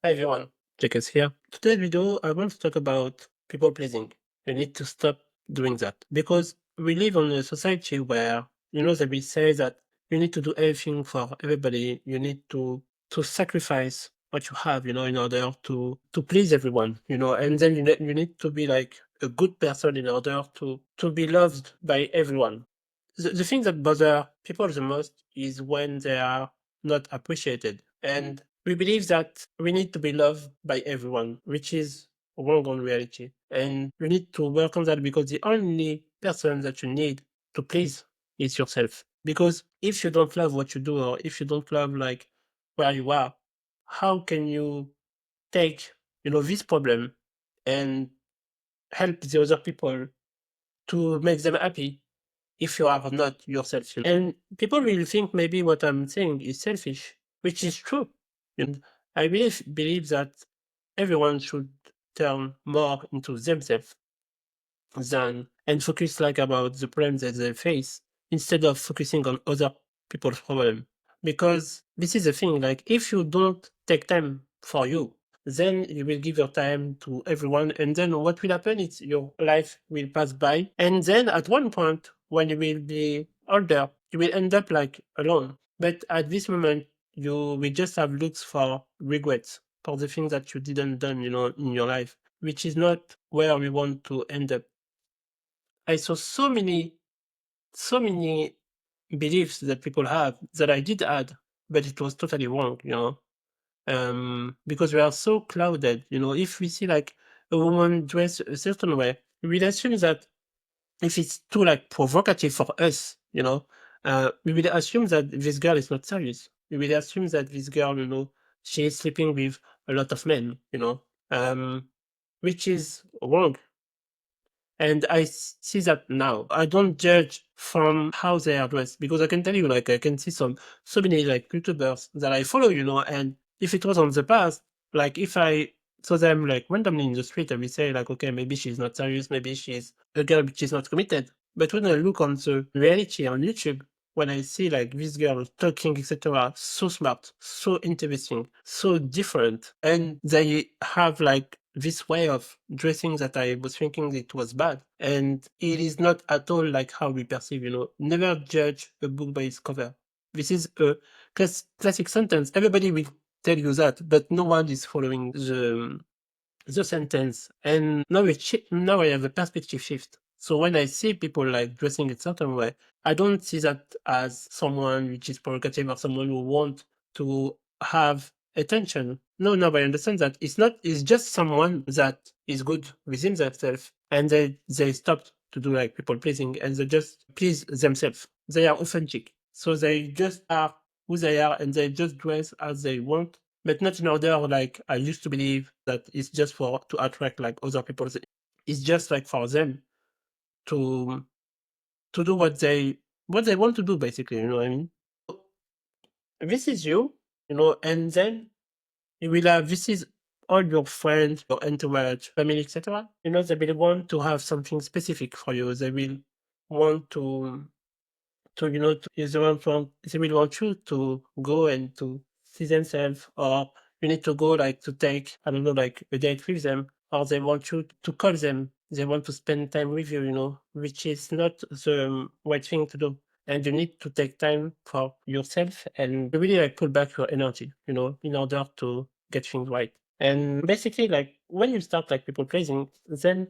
Hi everyone, Jacques here. Today's video, I want to talk about people pleasing. You need to stop doing that because we live in a society where that we say that you need to do everything for everybody. You need to sacrifice what you have, in order to please everyone, and then you need to be like a good person in order to be loved by everyone. The thing that bother people the most is when they are not appreciated. And we believe that we need to be loved by everyone, which is wrong on reality. And you need to work on that because the only person that you need to please is yourself. Because if you don't love what you do, or if you don't love like where you are, how can you take, this problem and help the other people to make them happy if you are not yourself? And people will think maybe what I'm saying is selfish, which is true. And I really believe that everyone should turn more into themselves than and focus like about the problems that they face instead of focusing on other people's problem. Because this is the thing, like if you don't take time for you, then you will give your time to everyone, and then what will happen is your life will pass by, and then at one point when you will be older, you will end up like alone. But at this moment, you will just have looks for regrets for the things that you didn't done, in your life, which is not where we want to end up. I saw so many beliefs that people have that I did add, but it was totally wrong. Because we are so clouded. If we see like a woman dressed a certain way, we will assume that if it's too like provocative for us, we will assume that this girl is not serious. We will assume that this girl, she is sleeping with a lot of men, which is wrong. And I see that now. I don't judge from how they are dressed because I can tell you, like, I can see so many like YouTubers that I follow, and if it was on the past, like if I saw them like randomly in the street, I would say like, okay, maybe she's not serious, maybe she's a girl which is not committed. But when I look on the reality on YouTube, when I see like this girl talking, etc., so smart, so interesting, so different, and they have like this way of dressing that I was thinking it was bad. And it is not at all like how we perceive, never judge a book by its cover. This is a classic sentence. Everybody will tell you that, but no one is following the sentence. And now I have a perspective shift. So when I see people like dressing a certain way, I don't see that as someone which is provocative or someone who want to have attention. No, no, but I understand that it's just someone that is good within themselves, and they stopped to do like people pleasing and they just please themselves. They are authentic. So they just are who they are and they just dress as they want, but not in order like I used to believe that it's just for to attract like other people. It's just like for them to do what they want to do basically, you know what I mean? This is you, and then you will have this is all your friends, your entourage, family, etc. They will want to have something specific for you. They will want to is the one from they will want you to go and to see themselves, or you need to go like to take, I don't know, like a date with them, or they want you to call them, they want to spend time with you, which is not the right thing to do. And you need to take time for yourself and really like pull back your energy, in order to get things right. And basically, like when you start like people pleasing, then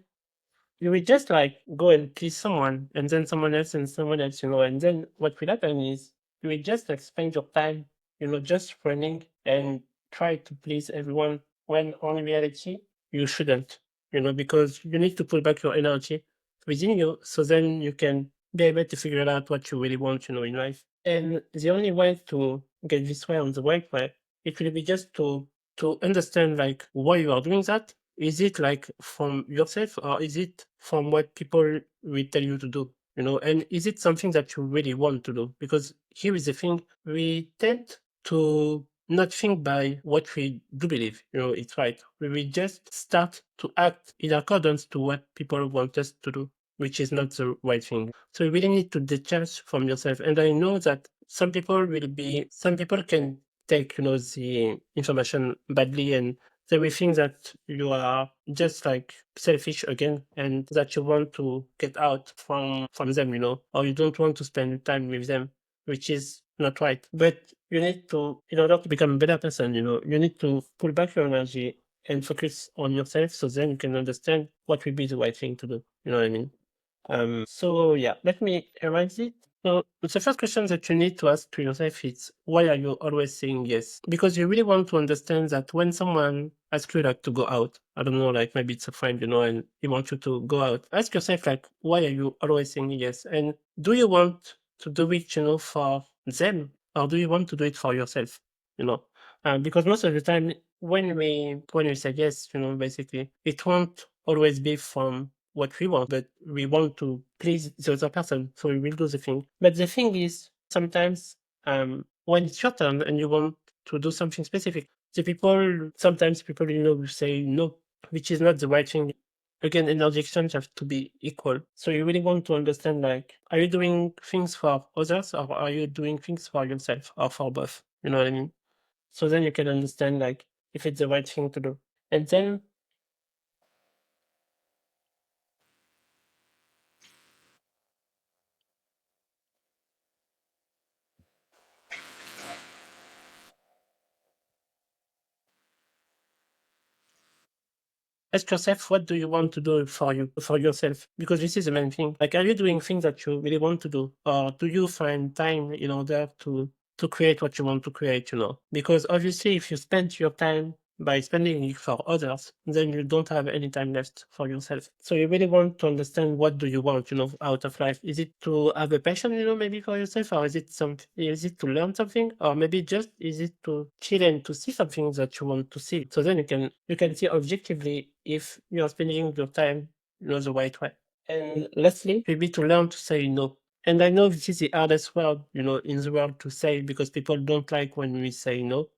you will just like go and please someone and someone else, and then what will happen is you will just like spend your time, just running and try to please everyone when on reality you shouldn't, because you need to put back your energy within you so then you can be able to figure out what you really want, in life. And the only way to get this way on the right way, it will be just to understand like why you are doing that. Is it like from yourself or is it from what people will tell you to do? And is it something that you really want to do? Because here is the thing, we tend to not think by what we do believe, it's right. We will just start to act in accordance to what people want us to do, which is not the right thing. So you really need to detach from yourself. And I know that some people can take, the information badly, and they will think that you are just like selfish again, and that you want to get out from them, or you don't want to spend time with them, which is not right. But you need to, in order to become a better person, you need to pull back your energy and focus on yourself, so then you can understand what will be the right thing to do. You know what I mean? So yeah, let me erase it. So the first question that you need to ask to yourself is, why are you always saying yes? Because you really want to understand that when someone asks you like to go out, I don't know, like maybe it's a friend, and he wants you to go out. Ask yourself like, why are you always saying yes? And do you want to do it, for them, or do you want to do it for yourself? You know, because most of the time when we say yes, basically it won't always be from what we want, but we want to please the other person, so we will do the thing. But the thing is, sometimes when it's your turn and you want to do something specific, sometimes people will say no, which is not the right thing. Again, energy exchange have to be equal. So you really want to understand, like, are you doing things for others, or are you doing things for yourself, or for both? You know what I mean? So then you can understand, like, if it's the right thing to do. And then ask yourself, what do you want to do for yourself? Because this is the main thing. Like, are you doing things that you really want to do, or do you find time in order to create what you want to create? Because obviously, if you spend your time by spending it for others, then you don't have any time left for yourself. So you really want to understand, what do you want, out of life. Is it to have a passion, maybe for yourself, or is it to learn something, or maybe just is it to chill and to see something that you want to see? So then you can see objectively if you are spending your time, the right way. And lastly, maybe to learn to say no. And I know this is the hardest word, in the world to say, because people don't like when we say no,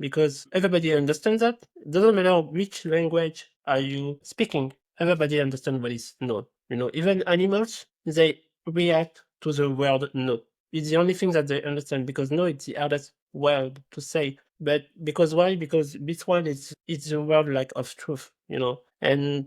because everybody understands that. It doesn't matter which language are you speaking. Everybody understands what is no. Even animals, they react to the word no. It's the only thing that they understand, because no, it's the hardest word to say. But because why? Because this one is it's the word like of truth, and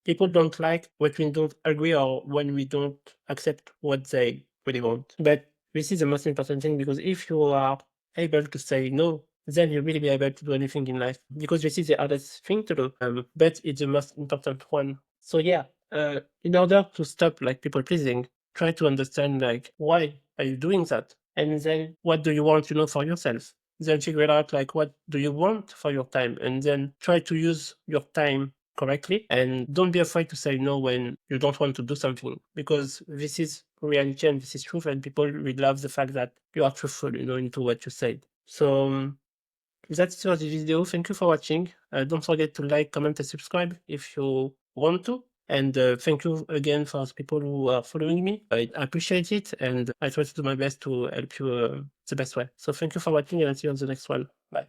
people don't like when we don't agree, or when we don't accept what they really want. But this is the most important thing, because if you are able to say no, then you'll really be able to do anything in life, because this is the hardest thing to do. But it's the most important one. So yeah, in order to stop like people pleasing, try to understand, like, why are you doing that, and then what do you want, for yourself. Then figure out, like, what do you want for your time, and then try to use your time correctly, and don't be afraid to say no when you don't want to do something, because this is reality and this is truth, and people will love the fact that you are truthful, into what you said. So that's it for the video. Thank you for watching. Don't forget to like, comment, and subscribe if you want to. And thank you again for the people who are following me. I appreciate it, and I try to do my best to help you the best way. So thank you for watching, and I'll see you on the next one. Bye.